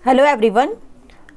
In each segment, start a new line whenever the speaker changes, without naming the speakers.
Hello everyone.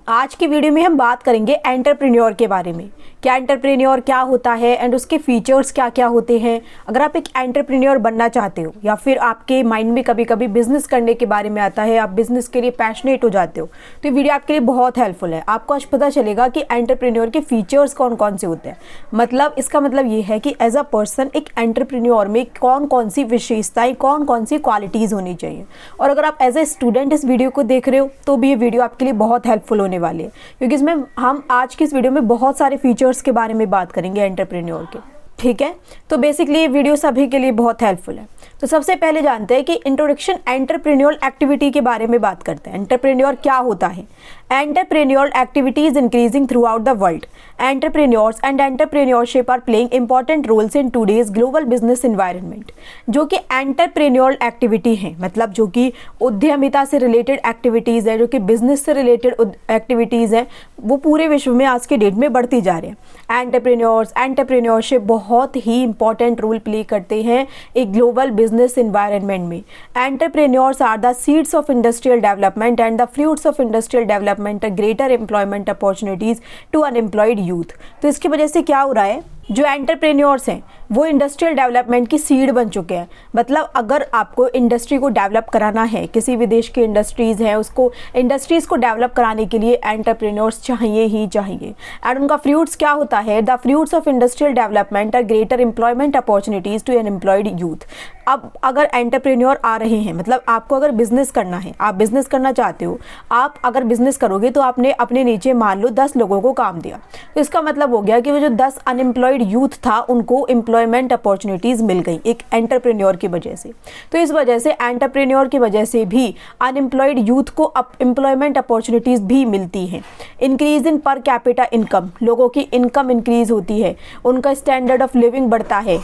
आज की video में हम बात करेंगे एंटरप्रेन्योर के बारे में। क्या एंटरप्रेन्योर क्या होता है एंड उसके फीचर्स क्या क्या होते हैं। अगर आप एक एंटरप्रेन्योर बनना चाहते हो या फिर आपके माइंड में कभी कभी बिजनेस करने के बारे में आता है, आप बिजनेस के लिए पैशनेट हो जाते हो, तो ये वीडियो आपके लिए बहुत हेल्पफुल है। आपको आज पता चलेगा कि एंटरप्रेन्योर के फीचर्स कौन कौन से होते हैं। मतलब इसका मतलब ये है कि एज अ पर्सन एक एंटरप्रेन्योर में कौन कौन सी विशेषताएं, कौन कौन सी क्वालिटीज़ होनी चाहिए। और अगर आप एज ए स्टूडेंट इस वीडियो को देख रहे हो तो भी ये वीडियो आपके लिए बहुत हेल्पफुल होने वाली है, क्योंकि इसमें हम आज की इस वीडियो में बहुत सारे फीचर्स के बारे में बात करेंगे एंटरप्रेन्योर के। ठीक है, तो बेसिकली ये वीडियो सभी के लिए बहुत हेल्पफुल है। तो सबसे पहले जानते हैं कि इंट्रोडक्शन एंटरप्रेन्योर एक्टिविटी के बारे में बात करते हैं। एंटरप्रेन्योर क्या होता है। Entrepreneur activities increasing throughout the world. Entrepreneurs and entrepreneurship are playing important roles in today's global business environment. जो कि एंटरप्रेन्योर एक्टिविटी है, मतलब जो कि उद्यमिता से रिलेटेड एक्टिविटीज़ है, जो कि बिजनेस से रिलेटेड एक्टिविटीज़ है, वो पूरे विश्व में आज के डेट में बढ़ती जा रही है। एंटरप्रेन्योर्स, एंटरप्रेन्योरशिप बहुत ही इंपॉर्टेंट रोल प्ले करते हैं एक ग्लोबल बिजनेस एनवायरनमेंट में। Entrepreneurs are the seeds of industrial development and the fruits of industrial development, greater employment opportunities to unemployed youth. तो इसकी वजह से क्या हो रहा है, जो एंटरप्रेन्योर्स हैं वो इंडस्ट्रियल डेवलपमेंट की सीड बन चुके हैं। मतलब अगर आपको इंडस्ट्री को डेवलप कराना है, किसी भी देश की इंडस्ट्रीज़ हैं, उसको इंडस्ट्रीज़ को डेवलप कराने के लिए एंटरप्रेन्योर्स चाहिए ही चाहिए। एंड उनका फ्रूट्स क्या होता है, the fruits of industrial development are greater employment opportunities to unemployed youth. अब अगर एंटरप्रेन्योर आ रहे हैं, मतलब आपको अगर बिजनेस करना है, आप बिजनेस करना चाहते हो, आप अगर बिजनेस करोगे तो आपने अपने नीचे मान लो 10 लोगों को काम दिया, तो इसका मतलब हो गया कि वो जो 10 अनएम्प्लॉयड यूथ था उनको एम्प्लॉयमेंट अपॉर्चुनिटीज़ मिल गई एक एंटरप्रेन्योर की वजह से। तो इस वजह से एंटरप्रेन्योर की वजह से भी अनएम्प्लॉयड यूथ को एम्प्लॉयमेंट अपॉर्चुनिटीज़ भी मिलती हैं। Increase in per capita income, लोगों की इनकम इंक्रीज होती है, उनका स्टैंडर्ड ऑफ लिविंग बढ़ता है।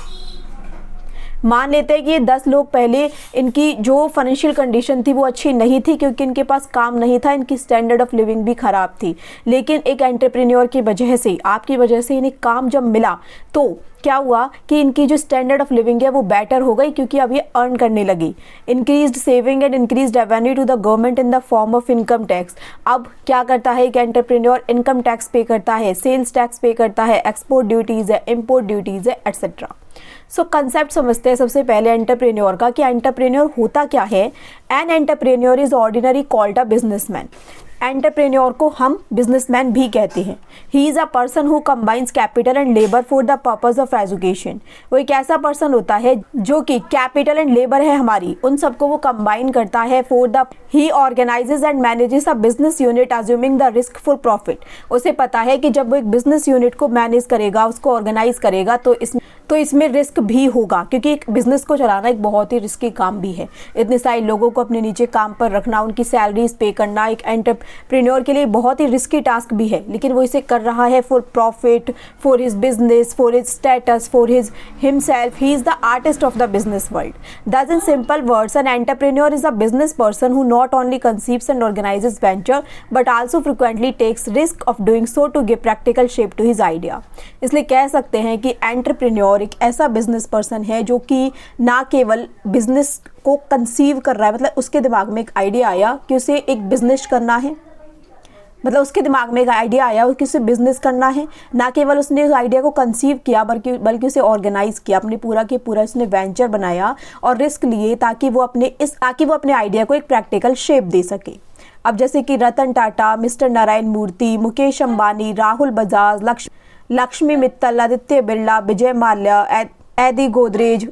मान लेते हैं कि ये 10 लोग पहले इनकी जो फाइनेंशियल कंडीशन थी वो अच्छी नहीं थी, क्योंकि इनके पास काम नहीं था, इनकी स्टैंडर्ड ऑफ लिविंग भी ख़राब थी। लेकिन एक एंटरप्रेन्योर की वजह से, आपकी वजह से इन्हें काम जब मिला तो क्या हुआ कि इनकी जो स्टैंडर्ड ऑफ लिविंग है वो बेटर हो गई, क्योंकि अब ये अर्न करने लगी। Increased saving and increased revenue to the government in the form of income tax. अब क्या करता है एक एंटरप्रेन्योर, इनकम टैक्स पे करता है, सेल्स टैक्स पे करता है, एक्सपोर्ट ड्यूटीज़ है, इम्पोर्ट ड्यूटीज़ है, एट्सेट्रा। सो कंसेप्ट समझते हैं सबसे पहले एंटरप्रेन्योर का कि एंटरप्रेन्योर होता क्या है। An entrepreneur is ordinary called a businessman. Entrepreneur को हम बिजनेसमैन भी कहते हैं। ही is a person who combines capital and labour for the purpose of education. वो एक ऐसा पर्सन होता है जो कि कैपिटल एंड लेबर है हमारी, उन सबको वो कंबाइन करता है for the, he organises and manages a business unit assuming the risk for profit. उसे पता है कि जब वो एक बिजनेस यूनिट को मैनेज करेगा, उसको ऑर्गेनाइज करेगा, तो इसमें रिस्क भी होगा, क्योंकि एक बिजनेस को चलाना एक बहुत ही रिस्की काम भी है। इतने सारे लोगों को अपने नीचे काम पर रखना, उनकी सैलरीज पे करना एक एंटरप्रेन्योर के लिए बहुत ही रिस्की टास्क भी है। लेकिन वो इसे कर रहा है for profit, for his business, for his status, for his himself. He is the artist of the business world. Thus in simple words, an entrepreneur is a business person who not only conceives and organizes venture but also frequently takes risk of doing so to give practical shape to his idea। इसलिए कह सकते हैं कि entrepreneur एक ऐसा business person है जो कि ना केवल बिजनेस को कंसीव कर रहा है, मतलब उसके दिमाग में एक आइडिया आया कि उसे एक बिजनेस करना है, मतलब उसके दिमाग में एक आइडिया आया कि उसे बिजनेस करना है। ना केवल उसने उस आइडिया को कंसीव किया बल्कि उसे ऑर्गेनाइज किया, अपने पूरा के पूरा उसने वेंचर बनाया और रिस्क लिए ताकि वो अपने आइडिया को एक प्रैक्टिकल शेप दे सके। अब जैसे कि Ratan Tata, mister Narayana Murthy, Mukesh Ambani, Rahul Bajaj, Lakshmi Mittal, Aditya Birla, Vijay Mallya, Adi Godrej,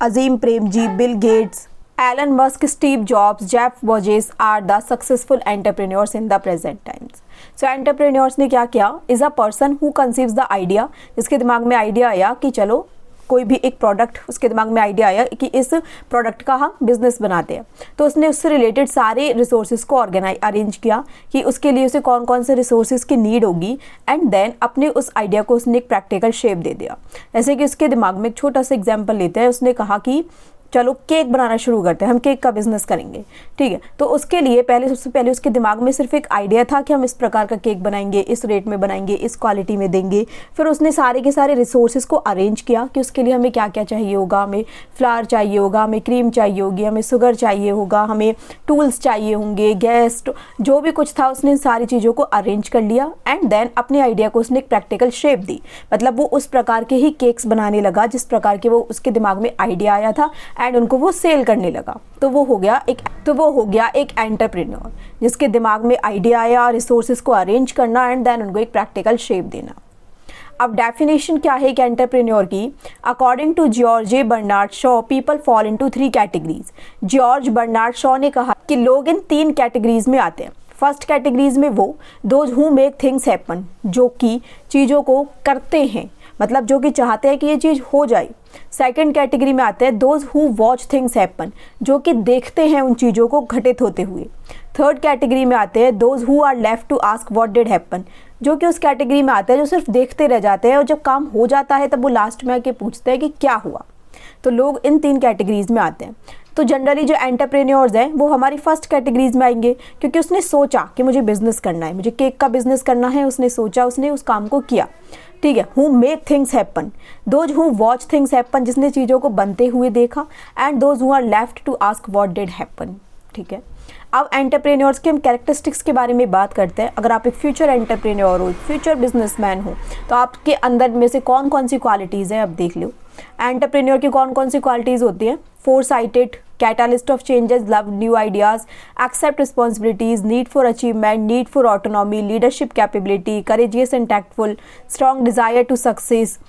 Azim Premji, Bill Gates, Elon Musk, Steve Jobs, Jeff Bezos are the successful entrepreneurs in the present times. So entrepreneurs ने क्या किया, is a person who conceives the idea. जिसके दिमाग में आइडिया आया कि चलो कोई भी एक प्रोडक्ट, उसके दिमाग में आइडिया आया कि इस प्रोडक्ट का हम बिजनेस बनाते हैं, तो उसने उससे रिलेटेड सारे रिसोर्सेज को अरेंज किया कि उसके लिए उसे कौन कौन से रिसोर्सेज की नीड होगी, एंड देन अपने उस आइडिया को उसने एक प्रैक्टिकल शेप दे दिया। जैसे कि उसके दिमाग में एक छोटा सा एग्जाम्पल लेते हैं, उसने कहा कि चलो केक बनाना शुरू करते हैं, हम केक का बिजनेस करेंगे, ठीक है। तो उसके लिए सबसे पहले उसके दिमाग में सिर्फ एक आइडिया था कि हम इस प्रकार का केक बनाएंगे, इस रेट में बनाएंगे, इस क्वालिटी में देंगे। फिर उसने सारे के सारे रिसोर्सेज को अरेंज किया कि उसके लिए हमें क्या क्या चाहिए होगा, हमें फ्लावर चाहिए होगा, हमें क्रीम चाहिए होगी, हमें शुगर चाहिए होगा, हमें टूल्स चाहिए होंगे, गैस, जो भी कुछ था उसने सारी चीज़ों को अरेंज कर लिया। एंड देन अपने आइडिया को उसने एक प्रैक्टिकल शेप दी, मतलब वो उस प्रकार के ही केक्स बनाने लगा जिस प्रकार के वो उसके दिमाग में आइडिया आया था, एंड उनको वो सेल करने लगा। तो वो हो गया एक एंटरप्रेन्योर जिसके दिमाग में आइडिया आया, रिसोर्सेज को अरेंज करना एंड देन उनको एक प्रैक्टिकल शेप देना। अब डेफिनेशन क्या है एक एंटरप्रेन्योर की? According to George Bernard Shaw, people fall into 3 categories. George Bernard Shaw ने कहा कि लोग इन 3 कैटेगरीज में आते हैं। फर्स्ट कैटेगरीज में वो those who make things happen, जो कि चीज़ों को करते हैं, मतलब जो कि चाहते हैं कि ये चीज़ हो जाए। सेकंड कैटेगरी में आते हैं those who watch things happen, जो कि देखते हैं उन चीज़ों को घटित होते हुए। थर्ड कैटेगरी में आते हैं those who are left to ask what did happen, जो कि उस कैटेगरी में आते हैं जो सिर्फ देखते रह जाते हैं और जब काम हो जाता है तब वो लास्ट में आके पूछते हैं कि क्या हुआ। तो लोग इन 3 कैटेगरीज में आते हैं। तो जनरली जो एंटरप्रेन्योर्स हैं वो हमारी फर्स्ट कैटेगरीज में आएंगे, क्योंकि उसने सोचा कि मुझे बिजनेस करना है, मुझे केक का बिजनेस करना है, उसने सोचा, उसने उस काम को किया, ठीक है। Who make things happen, those who watch things happen, जिसने चीज़ों को बनते हुए देखा, and those who are left to ask what did happen, ठीक है। अब एंटरप्रेन्योर्स के हम कैरेक्टरिस्टिक्स के बारे में बात करते हैं। अगर आप एक फ्यूचर एंटरप्रेन्योर हो, फ्यूचर बिजनेसमैन हो, तो आपके अंदर में से कौन कौन सी क्वालिटीज़ हैं अब देख लो। एंटरप्रेन्योर की कौन कौन सी क्वालिटीज़ होती हैं? Foresighted, catalyst of changes, love new ideas, accept responsibilities, need for achievement, need for autonomy, leadership capability, courageous and tactful, strong desire to success,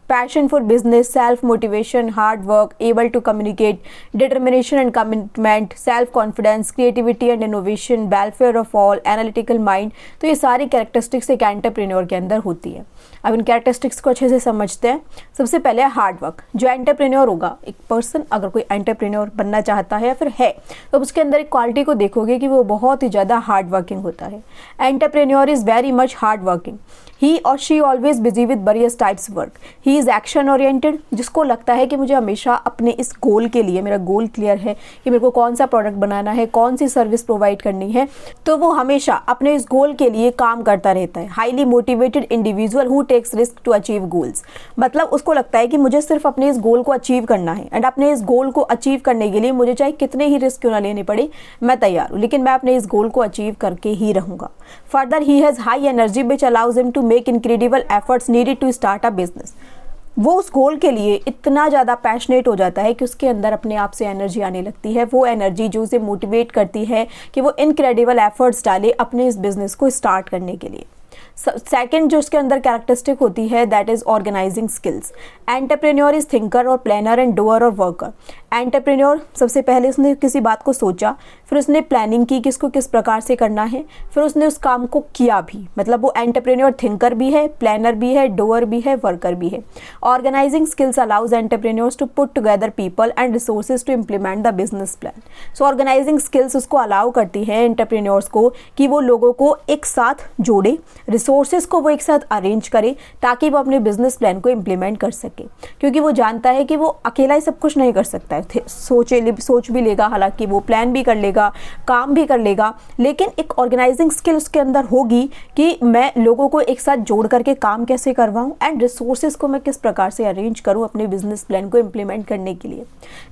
passion for business, self motivation, hard work, able to communicate, determination and commitment, self confidence, creativity and innovation, welfare of all, analytical mind। तो ये सारी characteristics एक entrepreneur के अंदर होती है। अब इन characteristics को अच्छे से समझते हैं। सबसे पहले हार्ड वर्क। जो एंटरप्रेन्योर होगा, एक पर्सन अगर कोई एंटरप्रेन्योर बनना चाहता है या फिर है, तो उसके अंदर एक क्वालिटी को देखोगे कि वो बहुत ही ज़्यादा हार्ड वर्किंग होता है। Entrepreneur is very much hard working. He or she always busy with various types of work. He is action oriented, जिसको लगता है कि मुझे हमेशा अपने इस गोल के लिए, मेरा गोल क्लियर है कि मेरे को कौन सा प्रोडक्ट बनाना है, कौन सी सर्विस प्रोवाइड करनी है, तो वो हमेशा अपने इस गोल के लिए काम करता रहता है। Highly motivated individual who takes risk to achieve goals, मतलब उसको लगता है कि मुझे सिर्फ अपने इस गोल को अचीव करना है, एंड अपने इस गोल को अचीव करने के लिए मुझे चाहे कितने ही रिस्क क्यों ना लेने पड़े, मैं तैयार हूँ, लेकिन मैं अपने इस गोल को अचीव करके ही रहूँगा। Further he has high energy which allows him to make incredible efforts needed to start a business. वो उस गोल के लिए इतना ज़्यादा पैशनेट हो जाता है कि उसके अंदर अपने आप से एनर्जी आने लगती है, वो एनर्जी जो उसे मोटिवेट करती है कि वो इनक्रेडिबल एफर्ट्स डाले अपने इस बिजनेस को स्टार्ट करने के लिए। सेकंड जो उसके अंदर कैरेक्टरिस्टिक होती है, that is organising skills. Entrepreneur is thinker और प्लानर एंड डूअर और वर्कर। एंटरप्रेन्योर सबसे पहले उसने किसी बात को सोचा, फिर उसने प्लानिंग की कि इसको किस प्रकार से करना है, फिर उसने उस काम को किया भी, मतलब वो एंटरप्रेन्योर थिंकर भी है, प्लानर भी है, डूअर भी है, वर्कर भी है। Organising skills allows entrepreneurs to put together people and resources to implement the business plan. So organising skills उसको अलाउ करती है एंटरप्रेन्योर्स को कि वो लोगों को एक साथ जोड़े, रिसोर्सेज को वो एक साथ अरेंज करे, ताकि वो अपने बिजनेस प्लान को इम्प्लीमेंट कर सके, क्योंकि वो जानता है कि वो अकेला ही सब कुछ नहीं कर सकता है। सोच भी लेगा, हालांकि वो प्लान भी कर लेगा, काम भी कर लेगा, लेकिन एक ऑर्गेनाइजिंग स्किल उसके अंदर होगी कि मैं लोगों को एक साथ जोड़ करके काम कैसे करवाऊं एंड रिसोर्सेज को मैं किस प्रकार से अरेंज करूं अपने बिजनेस प्लान को इम्प्लीमेंट करने के लिए।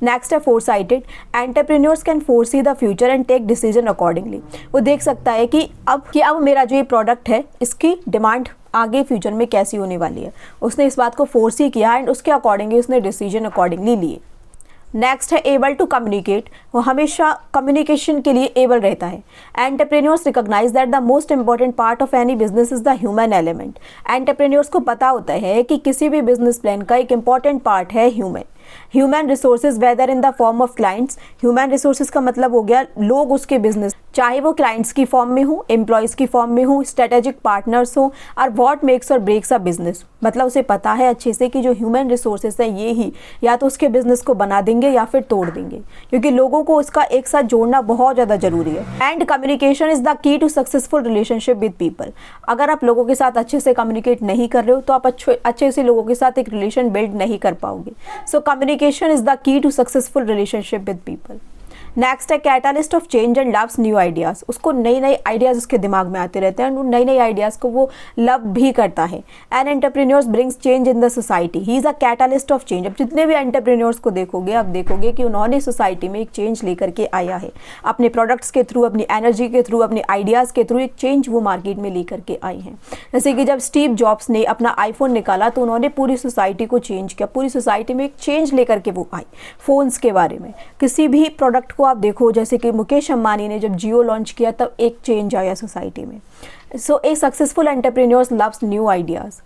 नेक्स्ट है foresighted. Entrepreneurs can foresee the future and take decision accordingly. वो देख सकता है कि अब मेरा जो ये प्रोडक्ट है इसकी डिमांड आगे फ्यूचर में कैसी होने वाली है, उसने इस बात को फोर्स ही किया एंड उसके अकॉर्डिंगली उसने डिसीजन अकॉर्डिंगली लिए। नेक्स्ट है एबल टू कम्युनिकेट। वो हमेशा कम्युनिकेशन के लिए एबल रहता है। Entrepreneurs recognise that the most important part of any business is the human element. Entrepreneurs को पता होता है कि किसी भी बिजनेस प्लान का एक इंपॉर्टेंट पार्ट है human resources, whether in the form of clients. Human resources का मतलब हो गया लोग उसके बिजनेस, चाहे वो क्लाइंट्स की फॉर्म में हो, एम्प्लॉयज़ की फॉर्म में हो, स्ट्रेटेजिक पार्टनर्स हो, और व्हाट मेक्स और ब्रेक्स अ बिजनेस। मतलब उसे पता है अच्छे से कि जो ह्यूमन रिसोर्सेज है ये ही या तो उसके बिजनेस को बना देंगे या फिर तोड़ देंगे, क्योंकि लोगों को उसका एक साथ जोड़ना बहुत ज़्यादा जरूरी है। And communication is the key to successful relationship with people. अगर आप लोगों के साथ अच्छे से कम्युनिकेट नहीं कर रहे हो तो आप अच्छे से लोगों के साथ एक रिलेशन बिल्ड नहीं कर पाओगे। So communication is the key to successful relationship with people. Next है catalyst of change and loves new ideas. उसको नई नई आइडियाज़ उसके दिमाग में आते रहते हैं और नई नई आइडियाज़ को वो लव भी करता है। An entrepreneurs brings change in the society, he is a catalyst of change. अब जितने भी एंटरप्रेन्योर्स को देखोगे, आप देखोगे कि उन्होंने सोसाइटी में एक चेंज लेकर के आया है। अपने प्रोडक्ट्स के थ्रू, अपनी एनर्जी के थ्रू, अपने आइडियाज़ के थ्रू एक चेंज वो मार्केट में लेकर के आए हैं। जैसे कि जब स्टीव जॉब्स ने अपना आईफोन निकाला तो उन्होंने पूरी सोसाइटी को चेंज किया, पूरी सोसाइटी में एक चेंज लेकर के वो आई फ़ोन्स के बारे में। किसी भी प्रोडक्ट को आप देखो, जैसे कि मुकेश अंबानी ने जब जियो लॉन्च किया तब एक चेंज आया सोसाइटी में। So a successful entrepreneurs loves new ideas.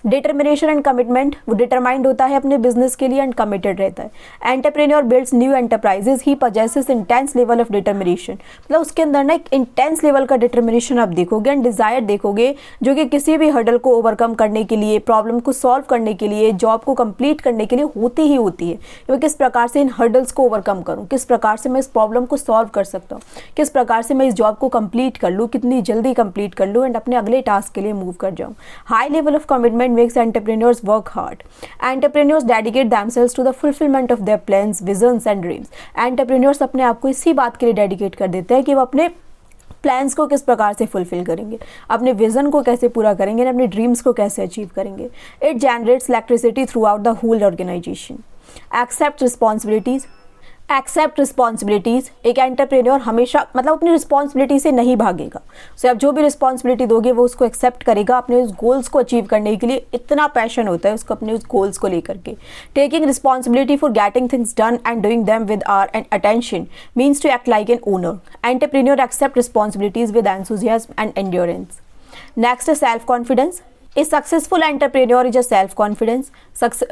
Determination and commitment, वो डिटरमाइंड होता है अपने बिजनेस के लिए एंड कमिटेड रहता है। Entrepreneur builds new enterprises, he possesses intense level of determination, मतलब उसके अंदर ना एक इंटेंस लेवल का डिटर्मिनेशन आप देखोगे एंड डिजायर देखोगे, जो कि किसी भी हर्डल को ओवरकम करने के लिए, प्रॉब्लम को सॉल्व करने के लिए, जॉब को कंप्लीट करने के लिए होती ही होती है। मैं किस प्रकार से इन हर्डल्स को ओवरकम करूँ, किस प्रकार से मैं इस प्रॉब्लम को सॉल्व कर सकता हूँ, किस प्रकार से मैं इस जॉब को कंप्लीट कर लूँ, कितनी जल्दी कंप्लीट कर लूँ एंड अपने अगले टास्क के लिए मूव कर जाऊँ। High level of commitment makes entrepreneurs work hard. Entrepreneurs dedicate themselves to the fulfillment of their plans, visions and dreams. Entrepreneurs अपने आप को इसी बात के लिए डेडिकेट कर देते हैं कि वो अपने प्लान्स को किस प्रकार से फुलफिल करेंगे, अपने विजन को कैसे पूरा करेंगे, अपने ड्रीम्स को कैसे अचीव करेंगे। It generates electricity throughout the whole organisation. Accept responsibilities, accept responsibilities. एक एंटरप्रेन्योर हमेशा मतलब अपनी रिस्पॉन्सिबिलिटी से नहीं भागेगा। सो आप जो भी रिस्पॉन्सिबिलिटी दोगे वो उसको एक्सेप्ट करेगा। अपने उस गोल्स को अचीव करने के लिए इतना पैशन होता है उसको अपने उस गोल्स को लेकर के। Taking responsibility for getting things done and doing them with our and attention means to act like an owner. Entrepreneur accept responsibilities with enthusiasm and endurance. Next है self confidence. A successful entrepreneur is a self confidence.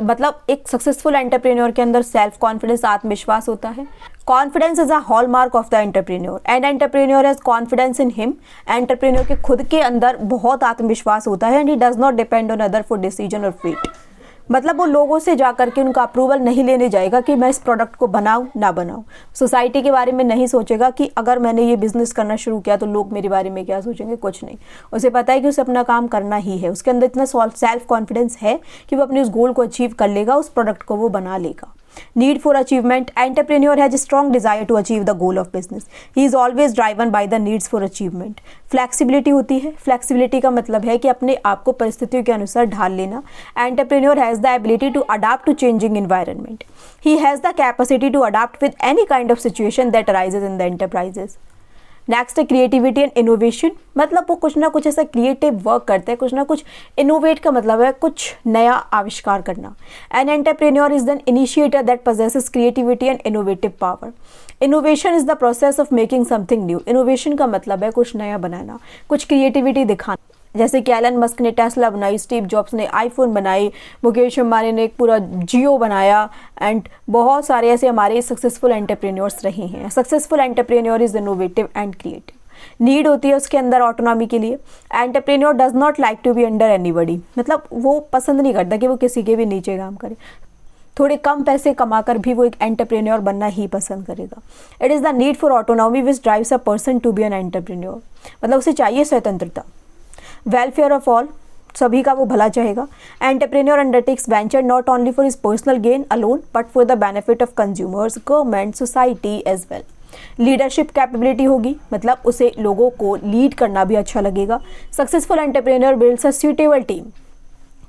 मतलब एक successful entrepreneur के अंदर self confidence, आत्मविश्वास होता है। Confidence is a hallmark of the entrepreneur and entrepreneur has confidence in him. Entrepreneur के खुद के अंदर बहुत आत्मविश्वास होता है and he does not depend on other for decision और फेट। मतलब वो लोगों से जा करके उनका अप्रूवल नहीं लेने जाएगा कि मैं इस प्रोडक्ट को बनाऊं ना बनाऊं। सोसाइटी के बारे में नहीं सोचेगा कि अगर मैंने ये बिजनेस करना शुरू किया तो लोग मेरे बारे में क्या सोचेंगे, कुछ नहीं। उसे पता है कि उसे अपना काम करना ही है। उसके अंदर इतना सेल्फ कॉन्फिडेंस है कि वो अपने उस गोल को अचीव कर लेगा, उस प्रोडक्ट को वो बना लेगा। Need for achievement. Entrepreneur has a strong desire to achieve the goal of business. He is always driven by the needs for achievement. Flexibility होती है। Flexibility का मतलब है कि अपने आप को परिस्थितियों के अनुसार ढाल लेना। Entrepreneur has the ability to adapt to changing environment. He has the capacity to adapt with any kind of situation that arises in the enterprises. Next है क्रिएटिविटी एंड इनोवेशन। मतलब वो कुछ ना कुछ ऐसा क्रिएटिव वर्क करते हैं, कुछ ना कुछ इनोवेट का मतलब है कुछ नया आविष्कार करना। An entrepreneur is an initiator that possesses creativity and innovative power. Innovation is the process of making something new. Innovation का मतलब है कुछ नया बनाना, कुछ क्रिएटिविटी दिखाना। जैसे कि एलन मस्क ने टेस्ला बनाई, स्टीव जॉब्स ने आईफोन बनाई, मुकेश अंबानी ने एक पूरा जियो बनाया एंड बहुत सारे ऐसे हमारे सक्सेसफुल एंटरप्रेन्योर्स रहे हैं। Successful entrepreneur is innovative and creative. Need होती है उसके अंदर ऑटोनॉमी के लिए। Entrepreneur does not like to be under anybody. मतलब वो पसंद नहीं करता कि वो किसी के भी नीचे काम करे। थोड़े कम पैसे कमाकर भी वो एक एंटरप्रेन्योर बनना ही पसंद करेगा। It is the need for autonomy which drives a person to be an entrepreneur. मतलब उसे चाहिए स्वतंत्रता। वेलफेयर ऑफ ऑल, सभी का वो भला चाहेगा। Entrepreneur undertakes venture not only for his personal gain alone but for the benefit of consumers, government, society as well. Leadership capability होगी, मतलब उसे लोगों को लीड करना भी अच्छा लगेगा। Successful entrepreneur builds a suitable team.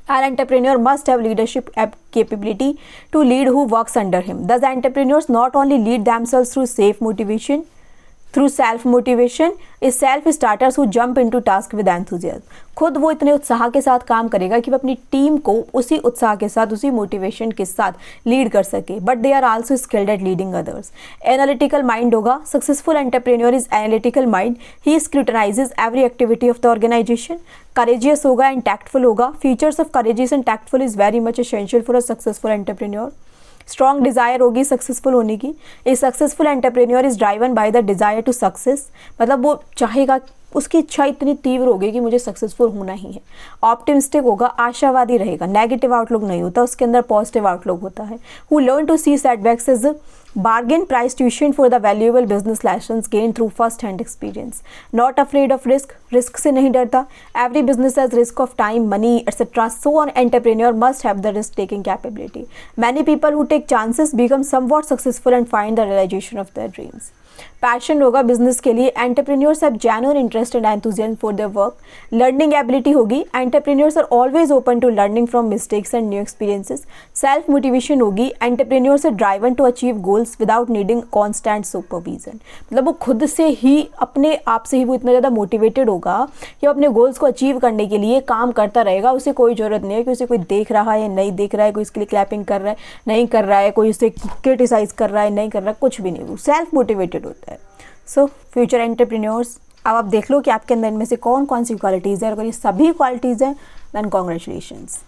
An entrepreneur must have leadership capability to lead who works under him. Thus, entrepreneurs not only lead themselves through self motivation is self starters who jump into task with enthusiasm. खुद वो इतने उत्साह के साथ काम करेगा कि वो अपनी टीम को उसी उत्साह के साथ, उसी मोटिवेशन के साथ लीड कर सके। But they are also skilled at leading others. Analytical mind होगा। Successful entrepreneur is analytical mind. He scrutinises every activity of the organisation. Courageous होगा एंड टैक्टफुल होगा। Features of courageous and tactful is very much essential for a successful entrepreneur. Strong desire होगी successful होने की। A successful entrepreneur is driven by the desire to success. मतलब वो चाहेगा उसकी इच्छा इतनी तीव्र होगी कि मुझे सक्सेसफुल होना ही है। ऑप्टिमिस्टिक होगा, आशावादी रहेगा, नेगेटिव आउटलुक नहीं होता, उसके अंदर पॉजिटिव आउटलुक होता है। Who learn to see setbacks as bargain price tuition for the valuable business lessons gained through first hand experience, not afraid of risk से नहीं डरता। every business has risk of time, money, etc. so an entrepreneur must have the risk taking capability। many people who take chances become somewhat successful and find the realization of their dreams। Passion होगा business के लिए, entrepreneurs have genuine interest and enthusiasm for their work. Learning ability होगी, entrepreneurs are always open to learning from mistakes and new experiences. Self motivation होगी, entrepreneurs are driven to achieve goals without needing constant supervision. मतलब वो खुद से ही अपने आप से ही वो इतना ज़्यादा मोटिवेटेड होगा कि वो अपने गोल्स को अचीव करने के लिए काम करता रहेगा। उसे कोई ज़रूरत नहीं है कि उसे कोई देख रहा है नहीं देख रहा है, कोई इसके लिए क्लैपिंग कर रहा है नहीं कर रहा है, कोई उसे क्रिटिसाइज कर रहा है नहीं कर रहा है, कुछ भी नहीं, वो सेल्फ मोटिवेटेड होता है। सो फ्यूचर एंटरप्रेन्योर्स, अब आप देख लो कि आपके अंदर इनमें से कौन कौन सी क्वालिटीज़ है। अगर ये सभी क्वालिटीज़ हैं देन कॉन्ग्रेचुलेशंस।